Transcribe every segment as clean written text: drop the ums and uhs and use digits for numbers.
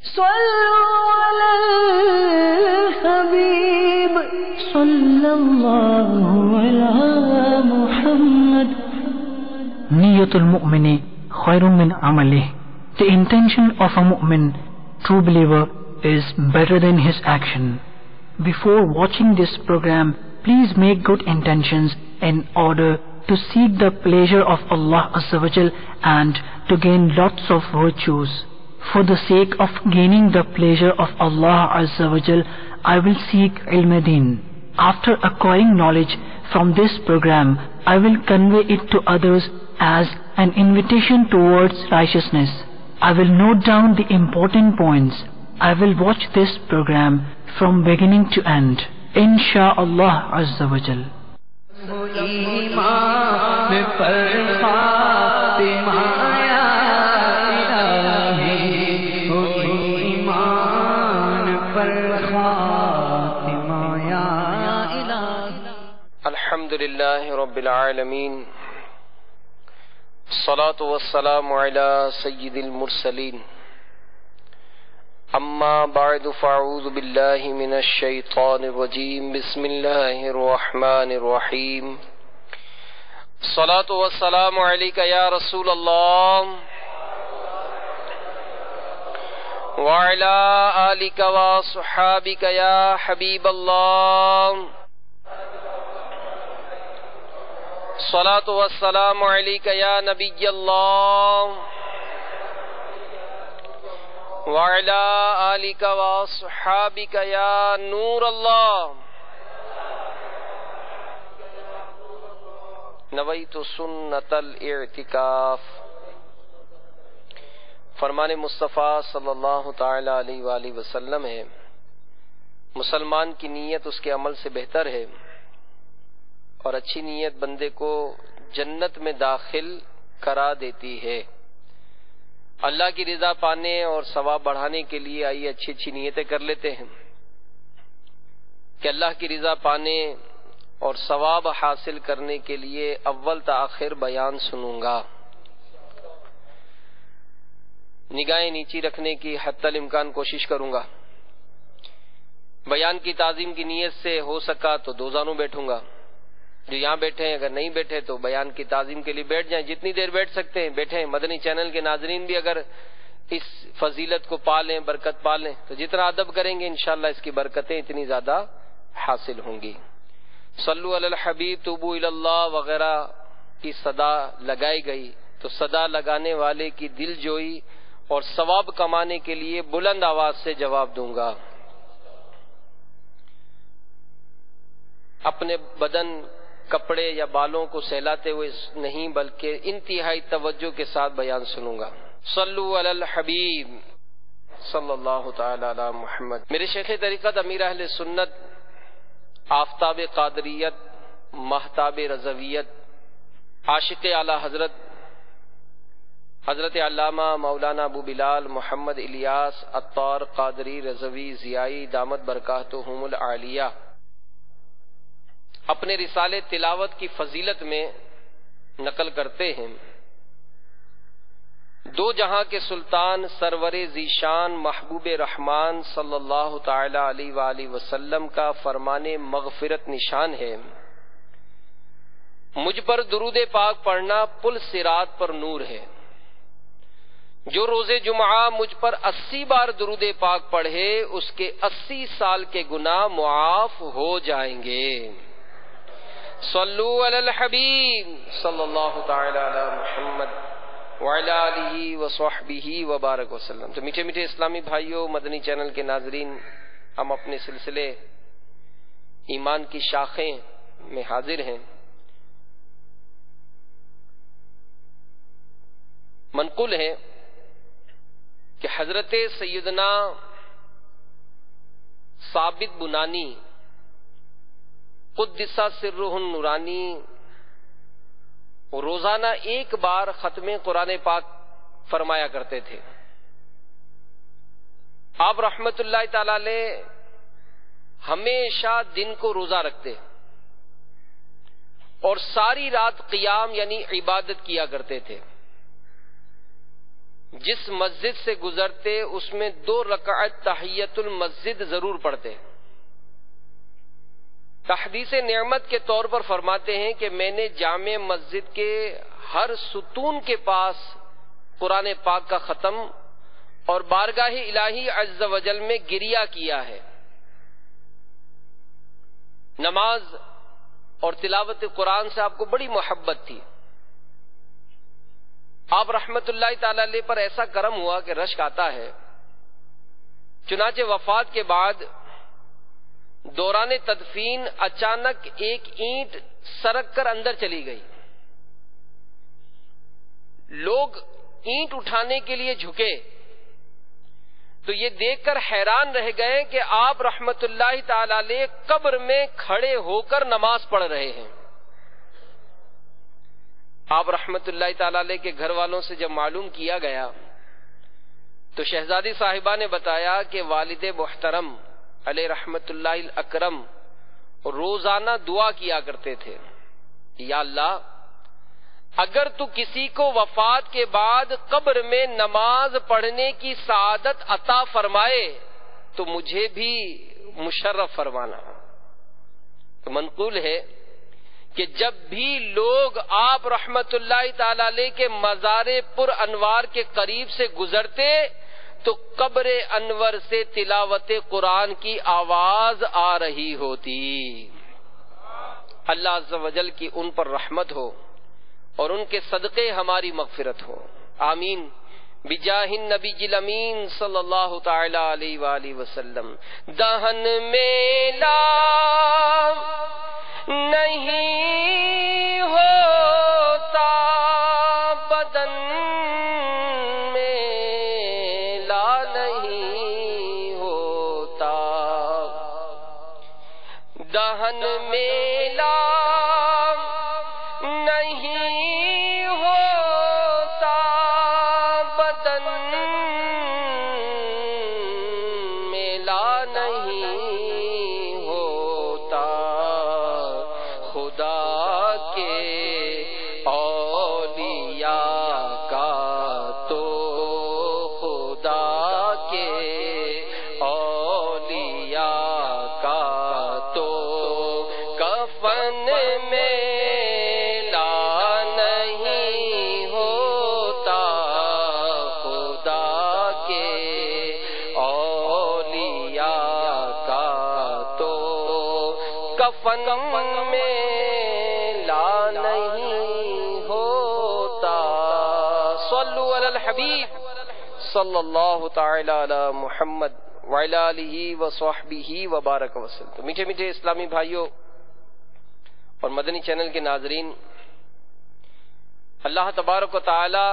صلوا على الحبيب صلى الله على محمد. Niyatul mu'mini khairun min amalih. The intention of a mu'min, true believer, is better than his action. Before watching this program, please make good intentions in order to seek the pleasure of Allah Azza wa Jal and to gain lots of virtues. For the sake of gaining the pleasure of Allah Azza wa Jal, I will seek ilm deen. After acquiring knowledge from this program, I will convey it to others as an invitation towards righteousness. I will note down the important points. I will watch this program from beginning to end. Insha'Allah Azza wa Jal. الحمدللہ رب العالمین، الصلاة والسلام علی سید المرسلین، اما بعد فاعوذ باللہ من الشیطان الرجیم، بسم اللہ الرحمن الرحیم، الصلاة والسلام علیک یا رسول اللہ وعلی آلک وصحابک یا حبیب اللہ، الصلاة والسلام علیک یا نبی اللہ وعلی آلک وصحابک یا نور اللہ، نویت سنت الاعتکاف۔ فرمان مصطفیٰ صلی اللہ تعالی علیہ وآلہ وسلم ہے، مسلمان کی نیت اس کے عمل سے بہتر ہے، اور اچھی نیت بندے کو جنت میں داخل کرا دیتی ہے۔ اللہ کی رضا پانے اور ثواب بڑھانے کے لیے آئیے اچھی نیتیں کر لیتے ہیں کہ اللہ کی رضا پانے اور ثواب حاصل کرنے کے لیے اول تا آخر بیان سنوں گا۔ نگاہیں نیچی رکھنے کی حتی الامکان کوشش کروں گا۔ بیان کی تعظیم کی نیت سے ہو سکا تو دوزانوں بیٹھوں گا، جو یہاں بیٹھے ہیں اگر نہیں بیٹھے تو بیان کی تعظیم کے لیے بیٹھ جائیں، جتنی دیر بیٹھ سکتے ہیں بیٹھیں۔ مدنی چینل کے ناظرین بھی اگر اس فضیلت کو پالیں، برکت پالیں، تو جتنا ادب کریں گے انشاءاللہ اس کی برکتیں اتنی زیادہ حاصل ہوں گی۔ صلو علی الحبیب، توبو الی اللہ وغیرہ کی صدا لگائی گئی، تو صدا لگانے والے کی دل جوئی اور ثواب کمانے کے لیے بلند آواز سے جواب دوں گا۔ اپنے بدن، کپڑے یا بالوں کو سہلاتے ہوئے نہیں بلکہ انتہائی توجہ کے ساتھ بیان سنوں گا۔ صلو علی الحبیب صلی اللہ تعالی علی محمد۔ میرے شیخ طریقت امیر اہل سنت، آفتاب قادریت، مہتاب رضویت، عاشق اعلی حضرت علامہ مولانا ابو بلال محمد الیاس عطار قادری رضوی ضیائی دامت برکاتہم العالیہ اپنے رسالے تلاوت کی فضیلت میں نقل کرتے ہیں۔ دو جہاں کے سلطان سرور ذیشان محبوب رحمان صلی اللہ تعالی علیہ وآلہ وسلم کا فرمان مغفرت نشان ہے، مجھ پر درود پاک پڑھنا پل صراط پر نور ہے، جو روز جمعہ مجھ پر 80 بار درود پاک پڑھے اس کے 80 سال کے گناہ معاف ہو جائیں گے۔ صلو علی الحبیب صلی اللہ تعالی علی محمد وعلی آلہ وصحبہ وبارک وسلم۔ تو میٹھے میٹھے اسلامی بھائیوں، مدنی چینل کے ناظرین، ہم اپنے سلسلے ایمان کی شاخیں میں حاضر ہیں۔ منقول ہے کہ حضرت سیدنا ثابت بنانی قدس سرہ النورانی روزانہ ایک بار ختم قرآن پاک فرمایا کرتے تھے۔ آپ رحمت اللہ تعالی علیہ ہمیشہ دن کو روزہ رکھتے اور ساری رات قیام یعنی عبادت کیا کرتے تھے۔ جس مسجد سے گزرتے اس میں 2 رکعت تحیت المسجد ضرور پڑھتے. تحدیث نعمت کے طور پر فرماتے ہیں کہ میں نے جامع مسجد کے ہر ستون کے پاس قرآن پاک کا ختم اور بارگاہ الہی عز و جل میں گریہ کیا ہے. نماز اور تلاوت قرآن سے آپ کو بڑی محبت تھی. آپ رحمت اللہ تعالی علیہ پر ایسا کرم ہوا کہ رشک آتا ہے. چنانچہ وفات کے بعد دوران تدفین اچانک ایک اینٹ سرک کر اندر چلی گئی. لوگ اینٹ اٹھانے کے لیے جھکے تو یہ دیکھ کر حیران رہ گئے کہ آپ رحمت اللہ تعالی علیہ قبر میں کھڑے ہو کر نماز پڑھ رہے ہیں. آپ رحمت اللہ تعالی علیہ کے گھر والوں سے جب معلوم کیا گیا تو شہزادی صاحبہ نے بتایا کہ والد محترم علیہ رحمت اللہ الاکرم روزانہ دعا کیا کرتے تھے، یا اللہ اگر تو کسی کو وفات کے بعد قبر میں نماز پڑھنے کی سعادت عطا فرمائے تو مجھے بھی مشرف فرمانا. تو منقول ہے کہ جب بھی لوگ آپ رحمت اللہ تعالی علیہ کے مزار پر انوار کے قریب سے گزرتے تو قبر انور سے تلاوت قرآن کی آواز آ رہی ہوتی. اللہ عز و جل کی ان پر رحمت ہو اور ان کے صدقے ہماری مغفرت ہو. آمین بجاہ النبی الامین صلی اللہ تعالی علیہ وآلہ وسلم. دہن میں لام نہیں ہوتا بدن میں لا نہیں ہوتا. دہن میں لام نہیں ہوتا بدن میں لا نہیں ہوتا. خدا کے اولیاء کا تو خدا کے اولیاء کا تو کفن میں کفن میں لا نہیں ہوتا. صلو علی الحبیب صلی اللہ تعالی علی محمد وعلی آلہ وصحبہ وبارک وسلم. میٹھے میٹھے اسلامی بھائیوں اور مدنی چینل کے ناظرین، اللہ تبارک و تعالی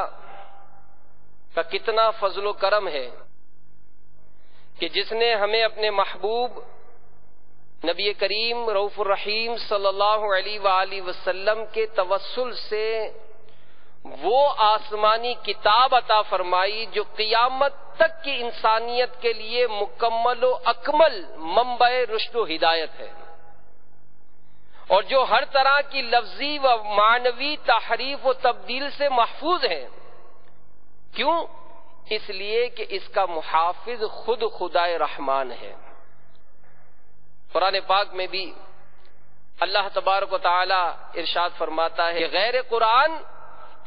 کا کتنا فضل و کرم ہے کہ جس نے ہمیں اپنے محبوب نبی کریم رؤوف الرحیم صلی اللہ علیہ وآلہ وسلم کے توسل سے وہ آسمانی کتاب عطا فرمائی جو قیامت تک کی انسانیت کے لیے مکمل و اکمل منبع رشد و ہدایت ہے، اور جو ہر طرح کی لفظی و معنوی تحریف و تبدیل سے محفوظ ہے. کیوں؟ اس لیے کہ اس کا محافظ خود خدائے رحمان ہے. قرآن پاک میں بھی اللہ تبارک و تعالی ارشاد فرماتا ہے کہ غیر قرآن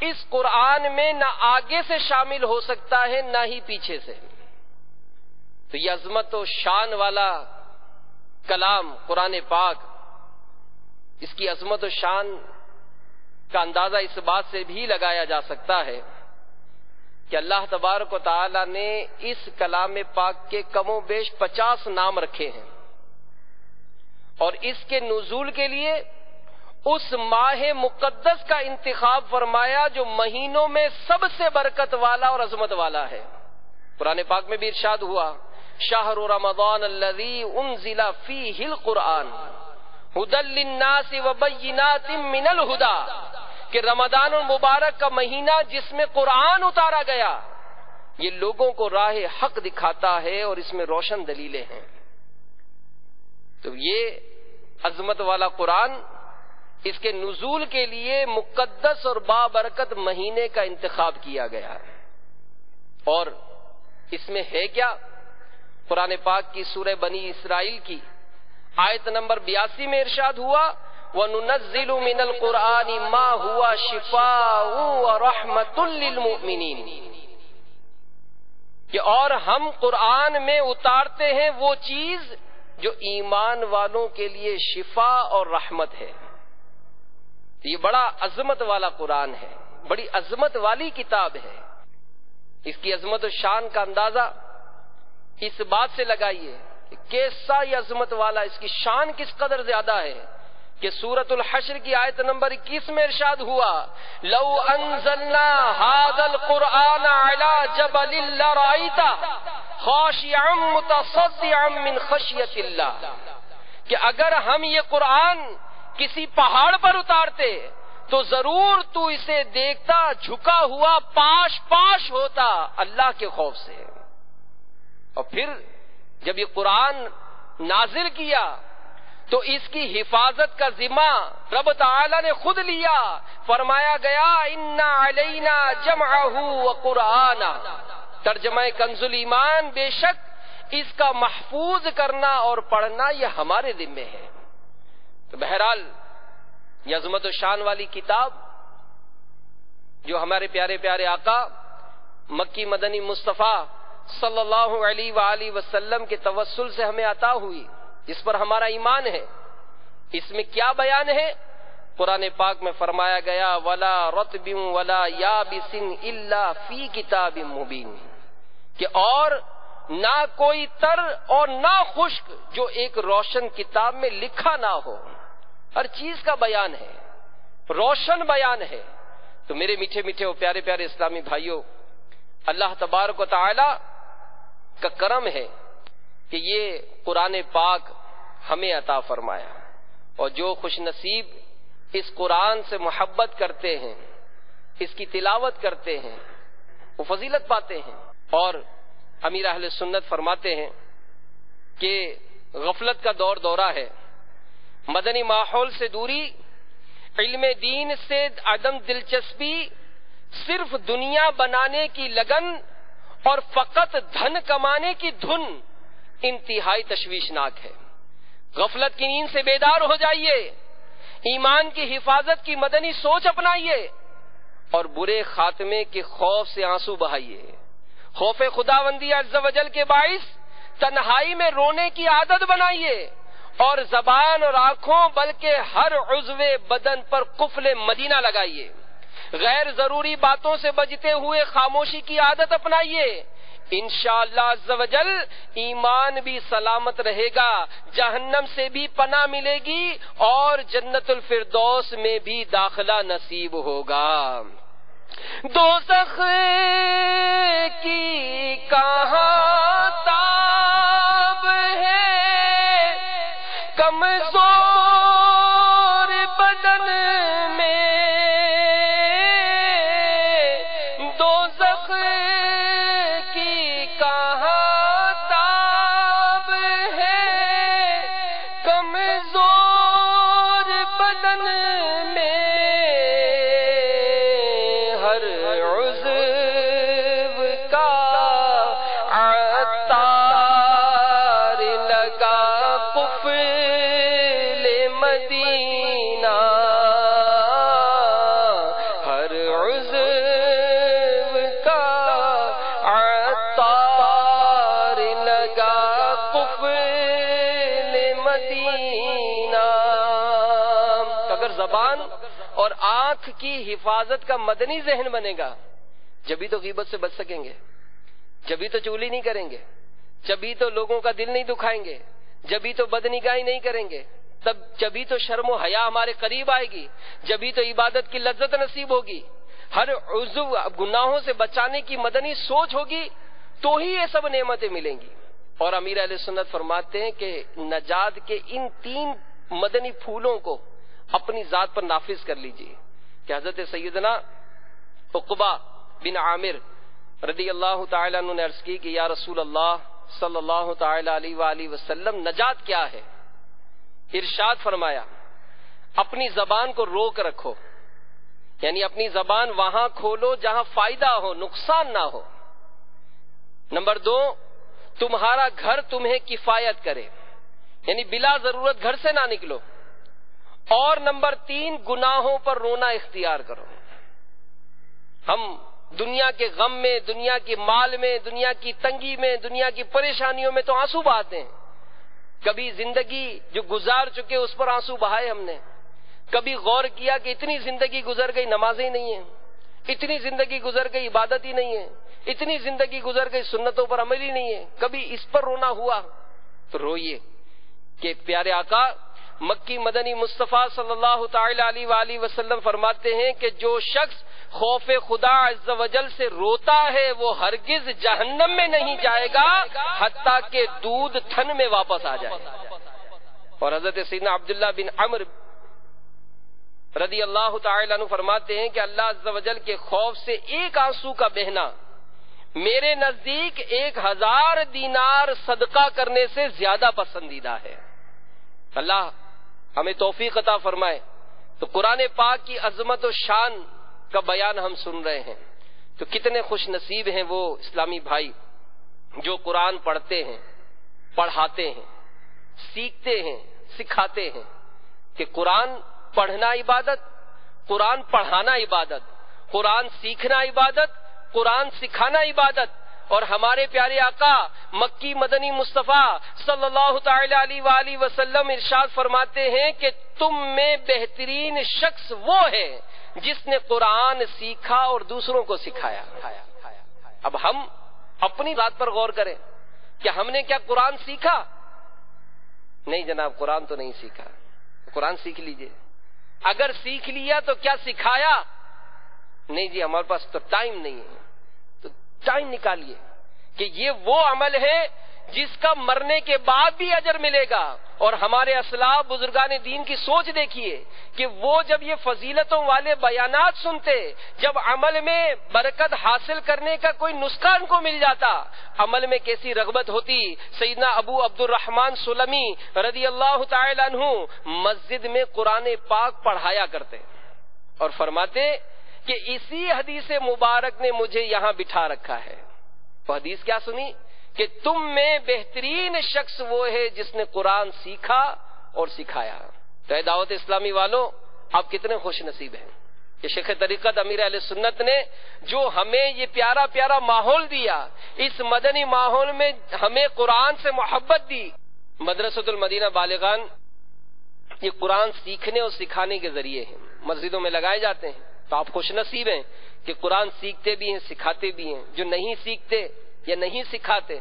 اس قرآن میں نہ آگے سے شامل ہو سکتا ہے نہ ہی پیچھے سے. تو یہ عظمت و شان والا کلام قرآن پاک، اس کی عظمت و شان کا اندازہ اس بات سے بھی لگایا جا سکتا ہے کہ اللہ تبارک و تعالی نے اس کلام پاک کے کم و بیش 50 نام رکھے ہیں، اور اس کے نزول کے لیے اس ماہ مقدس کا انتخاب فرمایا جو مہینوں میں سب سے برکت والا اور عظمت والا ہے. قرآن پاک میں بھی ارشاد ہوا شہر رمضان الذی انزل فیہ القرآن ھدی للناس وبینات من الھدی، کہ رمضان المبارک کا مہینہ جس میں قرآن اتارا گیا یہ لوگوں کو راہ حق دکھاتا ہے اور اس میں روشن دلیلیں ہیں. تو یہ عظمت والا قرآن، اس کے نزول کے لیے مقدس اور بابرکت مہینے کا انتخاب کیا گیا ہے. اور اس میں ہے کیا؟ قرآن پاک کی سورہ بنی اسرائیل کی آیت نمبر 82 میں ارشاد ہوا وَنُنَزِّلُ مِنَ الْقُرْآنِ مَا هُوَ شِفَاءٌ وَرَحْمَةٌ لِّلْمُؤْمِنِينَ، کہ اور ہم قرآن میں اتارتے ہیں وہ چیز جو ایمان والوں کے لیے شفا اور رحمت ہے۔ یہ بڑا عظمت والا قرآن ہے، بڑی عظمت والی کتاب ہے۔ اس کی عظمت و شان کا اندازہ اس بات سے لگائیے کہ کیسا یہ عظمت والا، اس کی شان کس قدر زیادہ ہے کہ سورۃ الحشر کی آیت نمبر 21 میں ارشاد ہوا لو انزلنا هذا القرآن على جبل لرأيته خاشعا متصدعا من خشیۃ اللہ، کہ اگر ہم یہ قرآن کسی پہاڑ پر اتارتے تو ضرور تو اسے دیکھتا جھکا ہوا پاش پاش ہوتا اللہ کے خوف سے۔ اور پھر جب یہ قرآن نازل کیا تو اس کی حفاظت کا ذمہ رب تعالی نے خود لیا، فرمایا گیا اِنَّ عَلَيْنَا جَمْعَهُ وَقُرْآنَهُ، ترجمہ کنز الایمان، بے شک اس کا محفوظ کرنا اور پڑھنا یہ ہمارے ذمے ہے۔ تو بہرحال یہ عظمت و شان والی کتاب جو ہمارے پیارے پیارے آقا مکی مدنی مصطفیٰ صلی اللہ علیہ وآلہ وسلم کے توسل سے ہمیں عطا ہوئی، جس پر ہمارا ایمان ہے، اس میں کیا بیان ہے؟ قرآن پاک میں فرمایا گیا وَلَا رَطْبٍ وَلَا يَابِسٍ إِلَّا فِي كِتَابٍ مُبِينٍ، کہ اور نہ کوئی تر اور نہ خشک جو ایک روشن کتاب میں لکھا نہ ہو، ہر چیز کا بیان ہے، روشن بیان ہے۔ تو میرے میٹھے میٹھے اور پیارے پیارے اسلامی بھائیوں، اللہ تبارک و تعالی کا کرم ہے کہ یہ قرآن پاک ہمیں عطا فرمایا، اور جو خوش نصیب اس قرآن سے محبت کرتے ہیں، اس کی تلاوت کرتے ہیں، وہ فضیلت پاتے ہیں۔ اور امیر اہل سنت فرماتے ہیں کہ غفلت کا دور دورہ ہے، مدنی ماحول سے دوری، علم دین سے عدم دلچسپی، صرف دنیا بنانے کی لگن اور فقط دھن کمانے کی دھن انتہائی تشویشناک ہے۔ غفلت کی نیند سے بیدار ہو جائیے، ایمان کی حفاظت کی مدنی سوچ اپنائیے، اور برے خاتمے کے خوف سے آنسو بہائیے۔ خوف خداوندی عز و جل کے باعث تنہائی میں رونے کی عادت بنائیے، اور زبان اور آنکھوں بلکہ ہر عضو بدن پر قفل مدینہ لگائیے۔ غیر ضروری باتوں سے بچتے ہوئے خاموشی کی عادت اپنائیے، انشاءاللہ عز و جل ایمان بھی سلامت رہے گا، جہنم سے بھی پناہ ملے گی، اور جنت الفردوس میں بھی داخلہ نصیب ہوگا۔ دوزخ کی کہاں تاب ہے کمزور بدن میں، دوزخ کی کہاں تاب ہے کمزور بدن میں، ہر عضو کا عطار لگا قفل مدینہ، ہر عضو کا عطار لگا قفل مدینہ۔ اگر زبان اور آنکھ کی حفاظت کا مدنی ذہن بنے گا، جبھی تو غیبت سے بچ سکیں گے، جبھی تو چغلی نہیں کریں گے، جبھی تو لوگوں کا دل نہیں دکھائیں گے، جبھی تو بدنگاہی نہیں کریں گے، جبھی تو شرم و حیا ہمارے قریب آئے گی، جبھی تو عبادت کی لذت نصیب ہوگی، ہر عضو گناہوں سے بچانے کی مدنی سوچ ہوگی، تو ہی یہ سب نعمتیں ملیں گی۔ اور امیر اہل سنت فرماتے ہیں کہ نجات کے ان 3 مدنی پھولوں کو اپنی ذات پر نافذ کر لیجیے کہ حضرت سیدنا عقبہ بن عامر رضی اللہ تعالیٰ عنہ نے عرض کی کہ یا رسول اللہ صلی اللہ تعالیٰ علیہ وآلہ وسلم نجات کیا ہے؟ ارشاد فرمایا اپنی زبان کو روک رکھو، یعنی اپنی زبان وہاں کھولو جہاں فائدہ ہو، نقصان نہ ہو، نمبر 2، تمہارا گھر تمہیں کفایت کرے، یعنی بلا ضرورت گھر سے نہ نکلو، اور نمبر 3، گناہوں پر رونا اختیار کرو۔ ہم دنیا کے غم میں، دنیا کے مال میں، دنیا کی تنگی میں، دنیا کی پریشانیوں میں تو آنسو بہاتے ہیں۔ کبھی زندگی جو گزار چکے اس پر آنسو بہائے ہم نے؟ کبھی غور کیا کہ اتنی زندگی گزر گئی نمازیں نہیں ہیں، اتنی زندگی گزر گئی عبادت ہی نہیں ہے، اتنی زندگی گزر گئی سنتوں پر عمل ہی نہیں ہے، کبھی اس پر رونا ہوا؟ تو روئیے کہ پیارے آقا مکی مدنی مصطفیٰ صلی اللہ تعالی علیہ وآلہ وسلم فرماتے ہیں کہ جو شخص خوف خدا عز و جل سے روتا ہے وہ ہرگز جہنم میں نہیں جائے گا حتیٰ کہ دودھ تھن میں واپس آ جائے۔ اور حضرت سیدنا عبداللہ بن عمرو رضی اللہ تعالی عنہ فرماتے ہیں کہ اللہ عز و جل کے خوف سے ایک آنسو کا بہنا میرے نزدیک 1000 دینار صدقہ کرنے سے زیادہ پسندیدہ ہے۔ اللہ ہمیں توفیق عطا فرمائے۔ تو قرآن پاک کی عظمت و شان کا بیان ہم سن رہے ہیں، تو کتنے خوش نصیب ہیں وہ اسلامی بھائی جو قرآن پڑھتے ہیں، پڑھاتے ہیں، سیکھتے ہیں، سکھاتے ہیں۔ کہ قرآن پڑھنا عبادت، قرآن پڑھانا عبادت، قرآن سیکھنا عبادت، قرآن سکھانا عبادت۔ اور ہمارے پیارے آقا مکی مدنی مصطفیٰ صلی اللہ تعالی علیہ وآلہ وسلم ارشاد فرماتے ہیں کہ تم میں بہترین شخص وہ ہے جس نے قرآن سیکھا اور دوسروں کو سکھایا۔ اب ہم اپنی بات پر غور کریں کہ ہم نے کیا قرآن سیکھا؟ نہیں جناب، قرآن تو نہیں سیکھا۔ قرآن سیکھ لیجئے۔ اگر سیکھ لیا تو کیا سکھایا؟ نہیں جی، ہمارے پاس تو ٹائم نہیں ہے۔ تو ٹائم نکالیے کہ یہ وہ عمل ہے جس کا مرنے کے بعد بھی اجر ملے گا۔ اور ہمارے اسلاف بزرگان دین کی سوچ دیکھیے کہ وہ جب یہ فضیلتوں والے بیانات سنتے، جب عمل میں برکت حاصل کرنے کا کوئی نسخہ ان کو مل جاتا، عمل میں کیسی رغبت ہوتی۔ سیدنا ابو عبد الرحمن سلمی رضی اللہ تعالی عنہ مسجد میں قرآن پاک پڑھایا کرتے اور فرماتے کہ اسی حدیث مبارک نے مجھے یہاں بٹھا رکھا ہے۔ وہ حدیث کیا سنی؟ کہ تم میں بہترین شخص وہ ہے جس نے قرآن سیکھا اور سکھایا۔ تو اے دعوت اسلامی والوں، آپ کتنے خوش نصیب ہیں کہ شیخ طریقت امیر اہل سنت نے جو ہمیں یہ پیارا پیارا ماحول دیا، اس مدنی ماحول میں ہمیں قرآن سے محبت دی۔ مدرسۃ المدینہ بالغان یہ قرآن سیکھنے اور سکھانے کے ذریعے ہیں، مسجدوں میں لگائے جاتے ہیں۔ تو آپ خوش نصیب ہیں کہ قرآن سیکھتے بھی ہیں، سکھاتے بھی ہیں۔ جو نہیں سیکھتے یا نہیں سکھاتے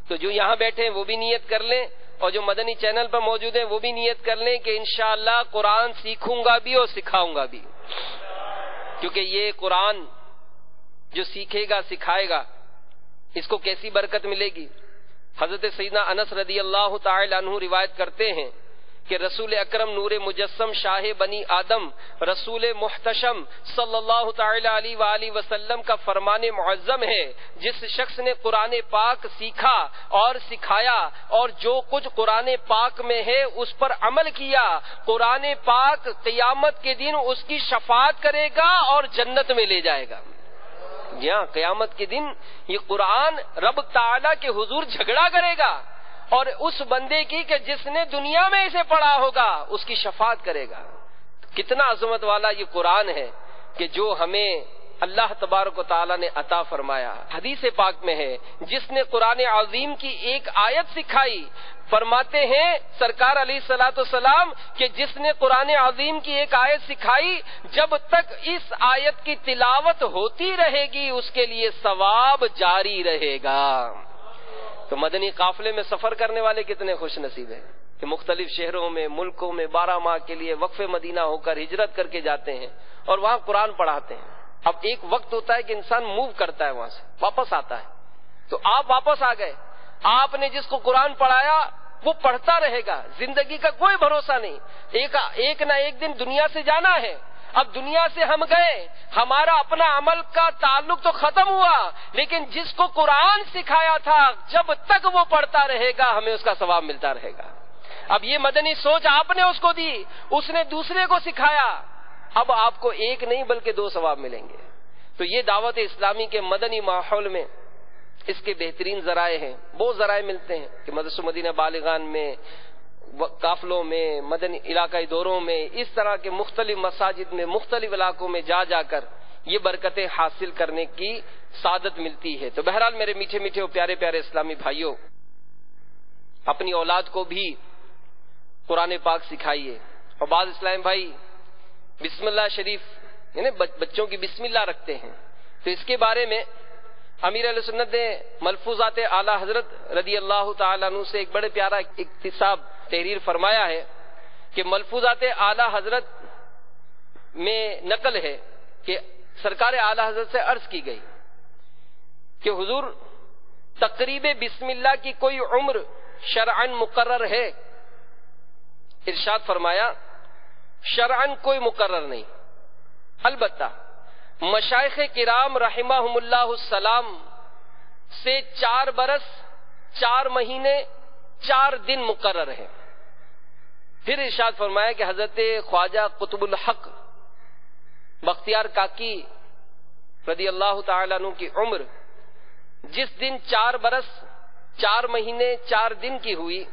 تو جو یہاں بیٹھے ہیں وہ بھی نیت کر لیں، اور جو مدنی چینل پر موجود ہیں وہ بھی نیت کر لیں کہ انشاءاللہ قرآن سیکھوں گا بھی اور سکھاؤں گا بھی، کیونکہ یہ قرآن جو سیکھے گا سکھائے گا اس کو کیسی برکت ملے گی۔ حضرت سیدنا انس رضی اللہ تعالی عنہ روایت کرتے ہیں کہ رسول اکرم نور مجسم شاہ بنی آدم رسول محتشم صلی اللہ تعالی علیہ وآلہ وسلم کا فرمان معظم ہے، جس شخص نے قرآن پاک سیکھا اور سکھایا اور جو کچھ قرآن پاک میں ہے اس پر عمل کیا، قرآن پاک قیامت کے دن اس کی شفاعت کرے گا اور جنت میں لے جائے گا۔ جی ہاں، قیامت کے دن یہ قرآن رب تعالیٰ کے حضور جھگڑا کرے گا، اور اس بندے کی کہ جس نے دنیا میں اسے پڑھا ہوگا اس کی شفاعت کرے گا۔ کتنا عظمت والا یہ قرآن ہے کہ جو ہمیں اللہ تبارک و تعالیٰ نے عطا فرمایا۔ حدیث پاک میں ہے جس نے قرآن عظیم کی ایک آیت سکھائی، فرماتے ہیں سرکار علیہ الصلوۃ والسلام کہ جس نے قرآن عظیم کی ایک آیت سکھائی، جب تک اس آیت کی تلاوت ہوتی رہے گی اس کے لیے ثواب جاری رہے گا۔ تو مدنی قافلے میں سفر کرنے والے کتنے خوش نصیب ہیں کہ مختلف شہروں میں، ملکوں میں 12 ماہ کے لیے وقف مدینہ ہو کر ہجرت کر کے جاتے ہیں اور وہاں قرآن پڑھاتے ہیں۔ اب ایک وقت ہوتا ہے کہ انسان موو کرتا ہے، وہاں سے واپس آتا ہے۔ تو آپ واپس آ گئے، آپ نے جس کو قرآن پڑھایا وہ پڑھتا رہے گا، زندگی کا کوئی بھروسہ نہیں، ایک نہ ایک دن دنیا سے جانا ہے۔ اب دنیا سے ہم گئے، ہمارا اپنا عمل کا تعلق تو ختم ہوا، لیکن جس کو قرآن سکھایا تھا جب تک وہ پڑھتا رہے گا ہمیں اس کا ثواب ملتا رہے گا۔ اب یہ مدنی سوچ آپ نے اس کو دی، اس نے دوسرے کو سکھایا، اب آپ کو ایک نہیں بلکہ 2 ثواب ملیں گے۔ تو یہ دعوت اسلامی کے مدنی ماحول میں اس کے بہترین ذرائع ہیں، بہت ذرائع ملتے ہیں کہ مدرسہ مدینہ بالغان میں، قافلوں میں، مدنی علاقائی دوروں میں، اس طرح کے مختلف مساجد میں، مختلف علاقوں میں جا جا کر یہ برکتیں حاصل کرنے کی سعادت ملتی ہے۔ تو بہرحال میرے میٹھے میٹھے اور پیارے پیارے اسلامی بھائیوں، اپنی اولاد کو بھی قرآن پاک سکھائیے۔ اور بعض اسلامی بھائی بسم اللہ شریف یعنی بچوں کی بسم اللہ رکھتے ہیں، تو اس کے بارے میں امیر اہل سنت نے ملفوظات اعلی حضرت رضی اللہ تعالیٰ عنہ سے ایک بڑے پیارا اقتصاب تحریر فرمایا ہے کہ ملفوظات اعلی حضرت میں نقل ہے کہ سرکار اعلی حضرت سے عرض کی گئی کہ حضور تقریب بسم اللہ کی کوئی عمر شرعاً مقرر ہے؟ ارشاد فرمایا شرعاً کوئی مقرر نہیں، البتہ مشائخ کرام رحمہم اللہ السلام سے 4 برس 4 مہینے 4 دن مقرر ہے۔ پھر ارشاد فرمایا کہ حضرت خواجہ قطب الحق بختیار کاکی رضی اللہ تعالیٰ عنہ کی عمر جس دن 4 برس 4 مہینے 4 دن کی ہوئی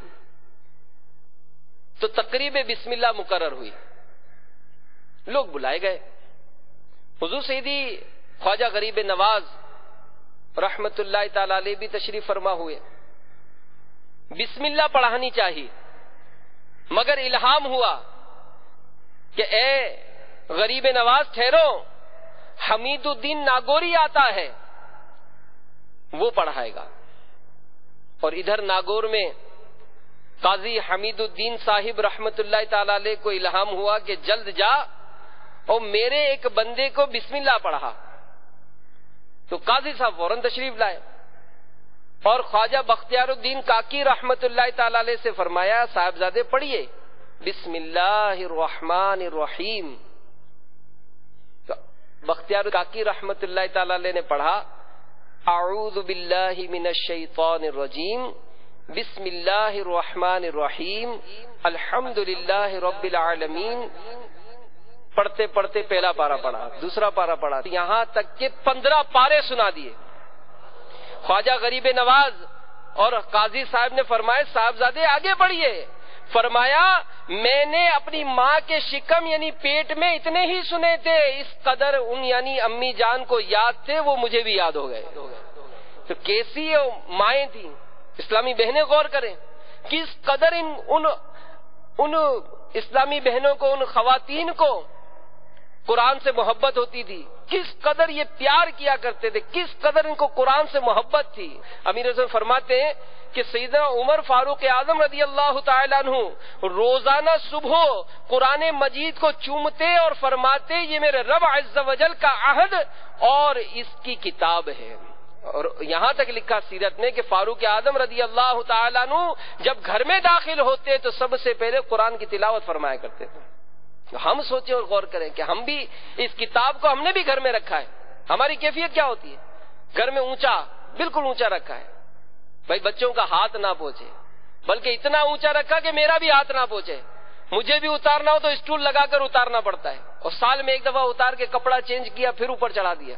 تو تقریب بسم اللہ مقرر ہوئی، لوگ بلائے گئے۔ حضور سیدی خواجہ غریب نواز رحمت اللہ تعالی علیہ بھی تشریف فرما ہوئے، بسم اللہ پڑھانی چاہیے، مگر الہام ہوا کہ اے غریب نواز ٹھہرو، حمید الدین ناگوری آتا ہے وہ پڑھائے گا۔ اور ادھر ناگور میں قاضی حمید الدین صاحب رحمت اللہ تعالی علیہ کو الہام ہوا کہ جلد جا اور میرے ایک بندے کو بسم اللہ پڑھا، تو قاضی صاحب فوراً تشریف لائے اور خواجہ بختیار الدین کاکی رحمت اللہ تعالی علیہ سے فرمایا صاحبزادے پڑھیے بسم اللہ الرحمن الرحیم۔ تو بختیار کاکی رحمت اللہ تعالی علیہ نے پڑھا اعوذ باللہ من الشیطان الرجیم بسم اللہ الرحمن الرحیم الحمدللہ رب العالمین۔ پڑھتے پڑھتے پہلا پارہ پڑھا، دوسرا پارہ پڑھا، یہاں تک کہ 15 پارے سنا دیے۔ خواجہ غریب نواز اور قاضی صاحب نے فرمایا صاحبزادے آگے بڑھیے۔ فرمایا میں نے اپنی ماں کے شکم یعنی پیٹ میں اتنے ہی سنے تھے، اس قدر ان یعنی امی جان کو یاد تھے، وہ مجھے بھی یاد ہو گئے۔ تو کیسی مائیں تھیں اسلامی بہنیں، غور کریں کس قدر ان اسلامی بہنوں کو، ان خواتین کو قرآن سے محبت ہوتی تھی، کس قدر یہ پیار کیا کرتے تھے، کس قدر ان کو قرآن سے محبت تھی۔ امیر حسن فرماتے ہیں کہ سیدنا عمر فاروق اعظم رضی اللہ تعالیٰ عنہ روزانہ صبح قرآن مجید کو چومتے اور فرماتے یہ میرے رب عز و جل کا عہد اور اس کی کتاب ہے۔ اور یہاں تک لکھا سیرت میں کہ فاروق اعظم رضی اللہ تعالیٰ عنہ جب گھر میں داخل ہوتے تو سب سے پہلے قرآن کی تلاوت فرمایا کرتے تھے۔ ہم سوچیں اور غور کریں کہ ہم بھی اس کتاب کو ہم نے بھی گھر میں رکھا ہے، ہماری کیفیت کیا ہوتی ہے؟ گھر میں اونچا، بالکل اونچا رکھا ہے، بھائی بچوں کا ہاتھ نہ پہنچے، بلکہ اتنا اونچا رکھا کہ میرا بھی ہاتھ نہ پہنچے، مجھے بھی اتارنا ہو تو اسٹول لگا کر اتارنا پڑتا ہے، اور سال میں ایک دفعہ اتار کے کپڑا چینج کیا پھر اوپر چڑھا دیا۔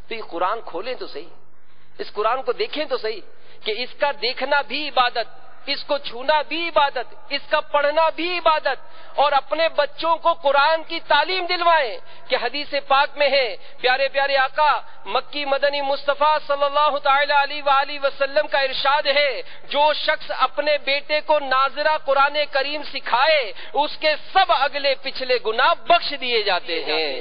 تو یہ قرآن کھولیں تو صحیح، اس قرآن کو دیکھیں تو صحیح کہ اس کا دیکھنا بھی عبادت، اس کو چھونا بھی عبادت، اس کا پڑھنا بھی عبادت، اور اپنے بچوں کو قرآن کی تعلیم دلوائیں کہ حدیث پاک میں ہے پیارے پیارے آقا مکی مدنی مصطفیٰ صلی اللہ تعالی علیہ وآلہ وسلم کا ارشاد ہے جو شخص اپنے بیٹے کو ناظرہ قرآن کریم سکھائے اس کے سب اگلے پچھلے گناہ بخش دیے جاتے ہیں۔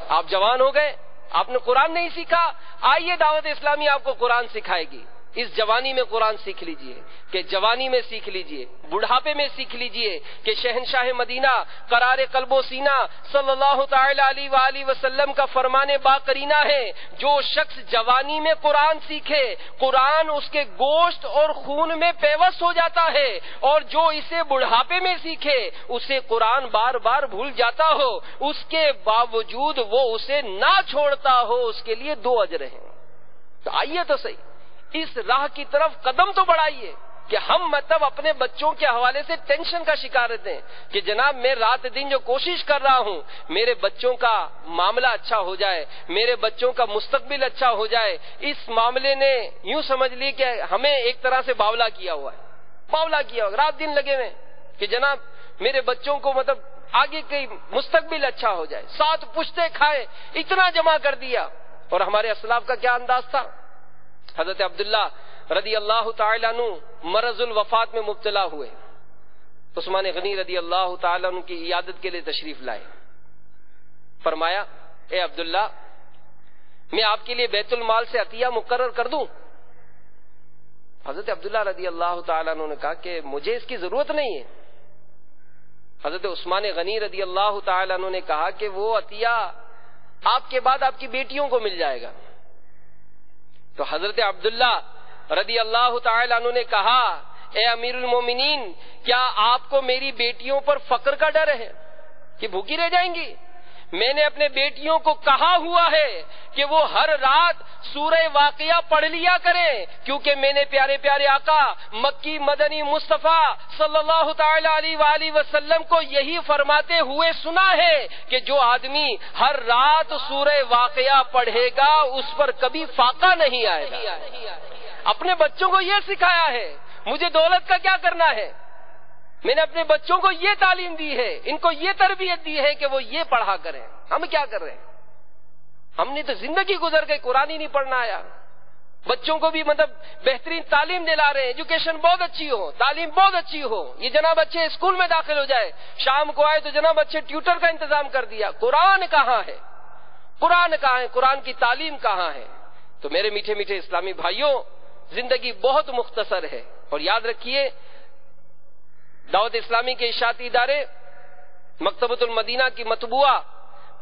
آپ جوان ہو گئے، آپ نے قرآن نہیں سیکھا، آئیے دعوت اسلامی آپ کو قرآن سکھائے گی۔ اس جوانی میں قرآن سیکھ لیجئے، کہ جوانی میں سیکھ لیجئے، بڑھاپے میں سیکھ لیجئے کہ شہنشاہ مدینہ قرار قلب و سینہ صلی اللہ تعالی علیہ وآلہ وسلم کا فرمان باقرینہ ہے جو شخص جوانی میں قرآن سیکھے قرآن اس کے گوشت اور خون میں پیوست ہو جاتا ہے، اور جو اسے بڑھاپے میں سیکھے اسے قرآن بار بار بھول جاتا ہو، اس کے باوجود وہ اسے نہ چھوڑتا ہو، اس کے لیے 2 اجر ہیں۔ تو آئیے تو صحیح، اس راہ کی طرف قدم تو بڑھائیے کہ ہم مطلب اپنے بچوں کے حوالے سے ٹینشن کا شکار رہتے ہیں کہ جناب میں رات دن جو کوشش کر رہا ہوں میرے بچوں کا معاملہ اچھا ہو جائے، میرے بچوں کا مستقبل اچھا ہو جائے. اس معاملے نے یوں سمجھ لی کہ ہمیں ایک طرح سے باولا کیا ہوا ہے، باولا کیا ہوا، رات دن لگے ہوئے کہ جناب میرے بچوں کو مطلب آگے کی مستقبل اچھا ہو جائے، 7 پشتے کھائے، اتنا جمع کر دیا. اور ہمارے اسلاف کا کیا انداز تھا؟ حضرت عبداللہ رضی اللہ تعالیٰ عنہ مرض الوفات میں مبتلا ہوئے. عثمان غنی رضی اللہ تعالیٰ عنہ کی عیادت کے لیے تشریف لائے. فرمایا اے عبداللہ میں آپ کے لیے بیت المال سے عطیہ مقرر کر دوں؟ حضرت عبداللہ رضی اللہ تعالیٰ عنہ نے کہا کہ مجھے اس کی ضرورت نہیں ہے. حضرت عثمان غنی رضی اللہ تعالیٰ عنہ نے کہا کہ وہ عطیہ آپ کے بعد آپ کی بیٹیوں کو مل جائے گا. تو حضرت عبداللہ رضی اللہ تعالیٰ عنہ نے کہا اے امیر المومنین کیا آپ کو میری بیٹیوں پر فقر کا ڈر ہے کہ بھوکی رہ جائیں گی؟ میں نے اپنے بیٹیوں کو کہا ہوا ہے کہ وہ ہر رات سورہ واقعہ پڑھ لیا کریں، کیونکہ میں نے پیارے پیارے آقا مکی مدنی مصطفیٰ صلی اللہ تعالی علیہ وآلہ وسلم کو یہی فرماتے ہوئے سنا ہے کہ جو آدمی ہر رات سورہ واقعہ پڑھے گا اس پر کبھی فاقہ نہیں آئے گا. اپنے بچوں کو یہ سکھایا ہے. مجھے دولت کا کیا کرنا ہے؟ میں نے اپنے بچوں کو یہ تعلیم دی ہے، ان کو یہ تربیت دی ہے کہ وہ یہ پڑھا کریں. ہم کیا کر رہے ہیں؟ ہم نے تو زندگی گزر گئی، قرآن ہی نہیں پڑھنا آیا. بچوں کو بھی مطلب بہترین تعلیم دلا رہے ہیں، ایجوکیشن بہت اچھی ہو، تعلیم بہت اچھی ہو. یہ جناب بچے اسکول میں داخل ہو جائے، شام کو آئے تو جناب بچے ٹیوٹر کا انتظام کر دیا. قرآن کہاں ہے؟ قرآن کہاں ہے؟ قرآن کی تعلیم کہاں ہے؟ تو میرے میٹھے میٹھے اسلامی بھائیوں، زندگی بہت مختصر ہے. اور یاد رکھیے دعوت اسلامی کے اشاعتی ادارے مکتبۃ المدینہ کی مطبوعہ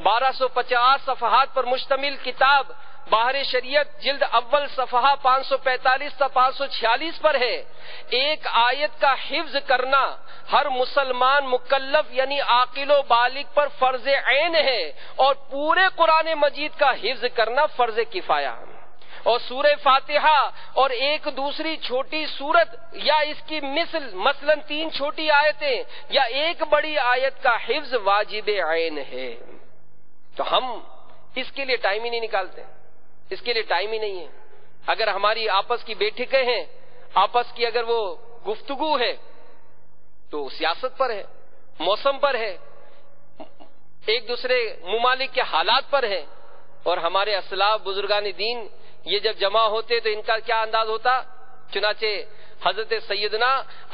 1250 صفحات پر مشتمل کتاب باہر شریعت جلد اول صفحہ 545 تا 546 پر ہے. ایک آیت کا حفظ کرنا ہر مسلمان مکلف یعنی عاقل و بالغ پر فرض عین ہے، اور پورے قرآن مجید کا حفظ کرنا فرض کفایہ. اور سورہ فاتحہ اور ایک دوسری چھوٹی سورت یا اس کی مثلا 3 چھوٹی آیتیں یا ایک بڑی آیت کا حفظ واجب عین ہے. تو ہم اس کے لیے ٹائم ہی نہیں نکالتے، اس کے لیے ٹائم ہی نہیں ہے. اگر ہماری آپس کی بیٹھکیں ہیں، آپس کی اگر وہ گفتگو ہے تو سیاست پر ہے، موسم پر ہے، ایک دوسرے ممالک کے حالات پر ہے. اور ہمارے اسلاف بزرگان دین یہ جب جمع ہوتے تو ان کا کیا انداز ہوتا؟ چنانچہ حضرت سیدنا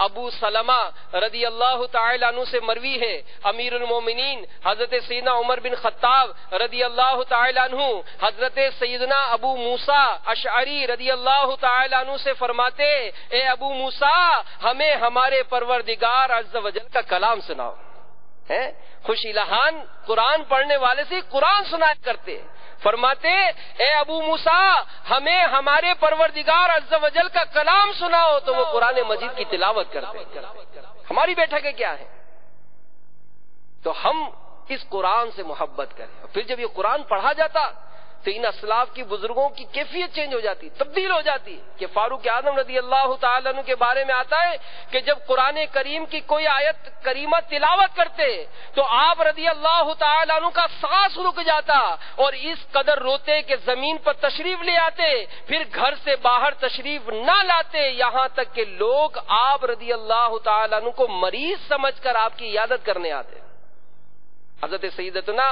ابو سلمہ رضی اللہ تعالی عنہ سے مروی ہے، امیر المومنین حضرت سیدنا عمر بن خطاب رضی اللہ تعالی عنہ حضرت سیدنا ابو موسیٰ اشعری رضی اللہ تعالی عنہ سے فرماتے اے ابو موسیٰ ہمیں ہمارے پروردگار عز و جل کا کلام سناؤ. خوش الہان قرآن پڑھنے والے سے قرآن سنایا کرتے. فرماتے اے ابو موسیٰ ہمیں ہمارے پروردگار عز و جل کا کلام سناؤ، تو وہ قرآن مجید کی تلاوت کرتے. ہماری بیٹھکیں کیا ہے؟ تو ہم اس قرآن سے محبت کریں. پھر جب یہ قرآن پڑھا جاتا تو ان اسلاف کی بزرگوں کی کیفیت چینج ہو جاتی، تبدیل ہو جاتی. کہ فاروق اعظم رضی اللہ تعالیٰ عنہ کے بارے میں آتا ہے کہ جب قرآن کریم کی کوئی آیت کریمہ تلاوت کرتے تو آپ رضی اللہ تعالیٰ عنہ کا سانس رک جاتا اور اس قدر روتے کہ زمین پر تشریف لے آتے، پھر گھر سے باہر تشریف نہ لاتے، یہاں تک کہ لوگ آپ رضی اللہ تعالیٰ عنہ کو مریض سمجھ کر آپ کی عیادت کرنے آتے. حضرت سیدتنا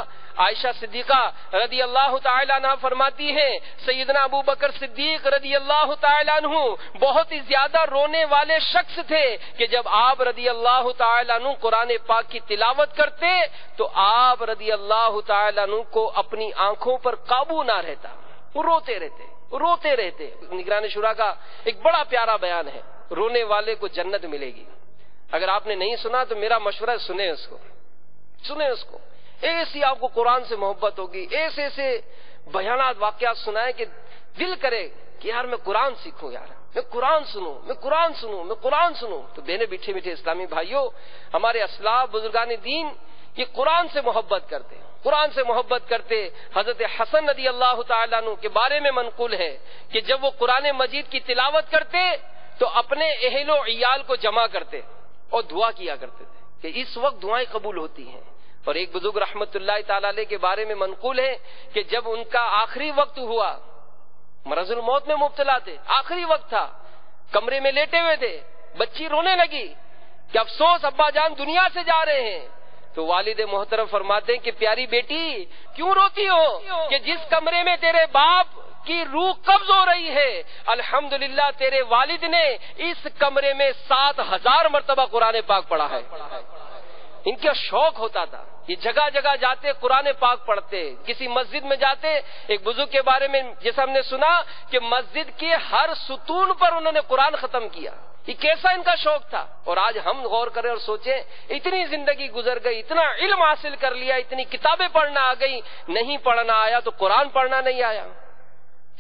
عائشہ صدیقہ رضی اللہ تعالی عنہ فرماتی ہیں سیدنا ابو بکر صدیق رضی اللہ تعالی عنہ بہت ہی زیادہ رونے والے شخص تھے کہ جب آپ رضی اللہ تعالی عنہ قرآن پاک کی تلاوت کرتے تو آپ رضی اللہ تعالی عنہ کو اپنی آنکھوں پر قابو نہ رہتا، وہ روتے رہتے. نگران شورا کا ایک بڑا پیارا بیان ہے، رونے والے کو جنت ملے گی. اگر آپ نے نہیں سنا تو میرا مشورہ سنیں اس کو. ایسی آپ کو قرآن سے محبت ہوگی، ایسے بیانات واقعات سنائے کہ دل کرے کہ یار میں قرآن سیکھوں، یار میں قرآن سنوں. تو میرے میٹھے میٹھے اسلامی بھائیوں، ہمارے اسلاف بزرگان دین یہ قرآن سے محبت کرتے. حضرت حسن رضی اللہ تعالیٰ عنہ کے بارے میں منقول ہے کہ جب وہ قرآن مجید کی تلاوت کرتے تو اپنے اہل و عیال کو جمع کرتے اور دعا کیا کرتے تھے کہ اس وقت دعائیں قبول ہوتی ہیں. اور ایک بزرگ رحمت اللہ تعالی علیہ کے بارے میں منقول ہے کہ جب ان کا آخری وقت ہوا، مرض الموت میں مبتلا تھے، آخری وقت تھا، کمرے میں لیٹے ہوئے تھے، بچی رونے لگی کہ افسوس ابا جان دنیا سے جا رہے ہیں. تو والد محترم فرماتے ہیں کہ پیاری بیٹی کیوں روتی ہو کہ جس کمرے میں تیرے باپ کی روح قبض ہو رہی ہے، الحمدللہ تیرے والد نے اس کمرے میں 7000 مرتبہ قرآن پاک پڑھا ہے. ان کا شوق ہوتا تھا، یہ جگہ جگہ جاتے قرآن پاک پڑھتے. کسی مسجد میں جاتے، ایک بزرگ کے بارے میں جیسا ہم نے سنا کہ مسجد کے ہر ستون پر انہوں نے قرآن ختم کیا. یہ کیسا ان کا شوق تھا. اور آج ہم غور کریں اور سوچیں، اتنی زندگی گزر گئی، اتنا علم حاصل کر لیا، اتنی کتابیں پڑھنا آ گئی، نہیں پڑھنا آیا تو قرآن پڑھنا نہیں آیا.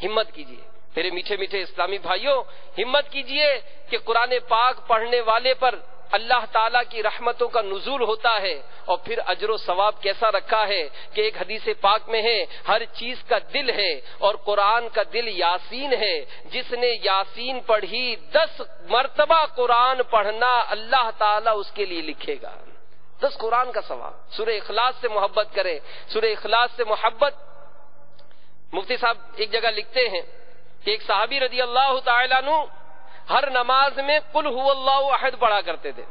ہمت کیجئے میرے میٹھے میٹھے اسلامی بھائیوں، ہمت کیجئے کہ قرآن پاک پڑھنے والے پر اللہ تعالیٰ کی رحمتوں کا نزول ہوتا ہے. اور پھر اجر و ثواب کیسا رکھا ہے کہ ایک حدیث پاک میں ہے ہر چیز کا دل ہے اور قرآن کا دل یاسین ہے. جس نے یاسین پڑھی 10 مرتبہ قرآن پڑھنا اللہ تعالیٰ اس کے لیے لکھے گا 10 قرآن کا ثواب. سورہ اخلاص سے محبت کریں. سورہ اخلاص سے محبت، مفتی صاحب ایک جگہ لکھتے ہیں کہ ایک صحابی رضی اللہ تعالیٰ عنہ ہر نماز میں قل هو اللہ احد پڑھا کرتے تھے.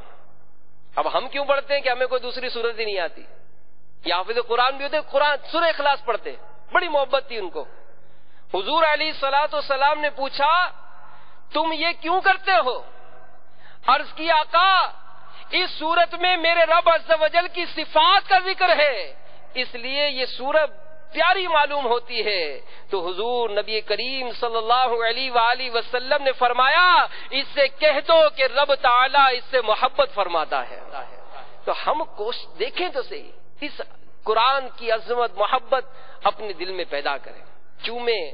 اب ہم کیوں پڑھتے ہیں کہ ہمیں کوئی دوسری سورت ہی نہیں آتی. یہ حافظ قرآن بھی ہوتے، قرآن سورہ اخلاص پڑھتے، بڑی محبت تھی ان کو. حضور علیہ الصلوۃ والسلام نے پوچھا تم یہ کیوں کرتے ہو؟ عرض کی آقا اس سورت میں میرے رب عز و جل کی صفات کا ذکر ہے، اس لیے یہ سورت پیاری معلوم ہوتی ہے. تو حضور نبی کریم صلی اللہ علیہ وآلہ وسلم نے فرمایا اس سے کہہ دو کہ رب تعالیٰ اس سے محبت فرماتا ہے. تو ہم دیکھیں تو صحیح، اس قرآن کی عظمت محبت اپنے دل میں پیدا کریں، چومیں،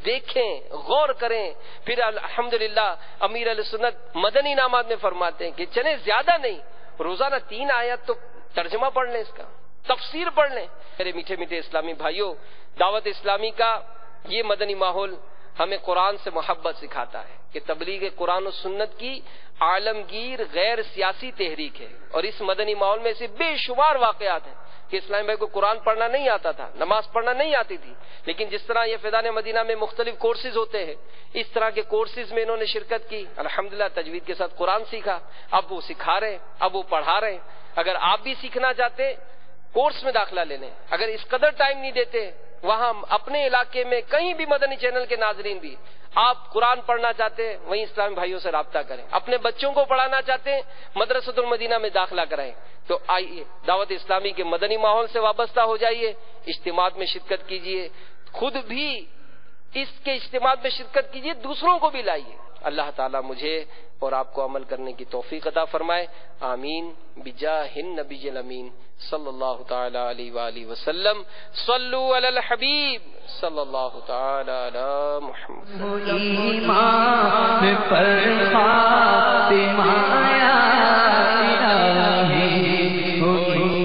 دیکھیں، غور کریں. پھر الحمدللہ امیر علیہ سنت مدنی انعامات میں فرماتے ہیں کہ چلیں زیادہ نہیں، روزانہ 3 آیت تو ترجمہ پڑھ لیں، اس کا تفسیر پڑھ لیں. میرے میٹھے میٹھے اسلامی بھائیوں، دعوت اسلامی کا یہ مدنی ماحول ہمیں قرآن سے محبت سکھاتا ہے کہ تبلیغ قرآن و سنت کی عالمگیر غیر سیاسی تحریک ہے. اور اس مدنی ماحول میں سے بے شمار واقعات ہیں کہ اسلامی بھائی کو قرآن پڑھنا نہیں آتا تھا، نماز پڑھنا نہیں آتی تھی، لیکن جس طرح یہ فیضان مدینہ میں مختلف کورسز ہوتے ہیں، اس طرح کے کورسز میں انہوں نے شرکت کی، الحمدللہ تجوید کے ساتھ قرآن سیکھا، اب وہ سکھا رہے ہیں، اب وہ پڑھا رہے ہیں. اگر آپ بھی سیکھنا چاہتے کورس میں داخلہ لے لیں. اگر اس قدر ٹائم نہیں دیتے، وہاں اپنے علاقے میں کہیں بھی مدنی چینل کے ناظرین بھی آپ قرآن پڑھنا چاہتے ہیں وہیں اسلامی بھائیوں سے رابطہ کریں. اپنے بچوں کو پڑھانا چاہتے ہیں مدرسۃ المدینہ میں داخلہ کرائیں. تو آئیے دعوت اسلامی کے مدنی ماحول سے وابستہ ہو جائیے، اجتماعات میں شرکت کیجیے، خود بھی اس کے اجتماعات میں شرکت کیجیے، دوسروں کو بھی لائیے. اللہ تعالیٰ مجھے اور آپ کو عمل کرنے کی توفیق عطا فرمائے. آمین بجاہ النبی الامین صلی اللہ تعالی علیہ وآلہ وسلم. صلو علی الحبیب صلی اللہ تعالی علی محمد. ایمان پر خاتمہ یا الہی،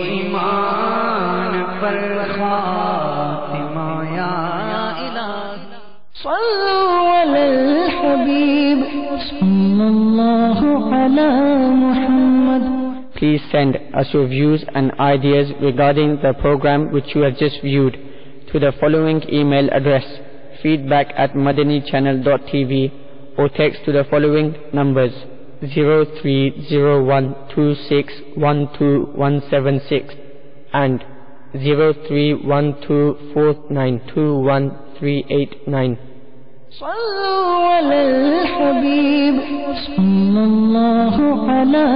ایمان پر خاتمہ یا الہی. صلو علی الحبیب صلی اللہ علی محمد. Please send us your views and ideas regarding the program which you have just viewed to the following email address feedback@madanichannel.tv or text to the following numbers 030126127176 and 0312492139. صلوا على الحبيب صلى الله على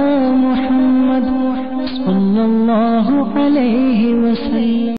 محمد صلى الله عليه وسلم.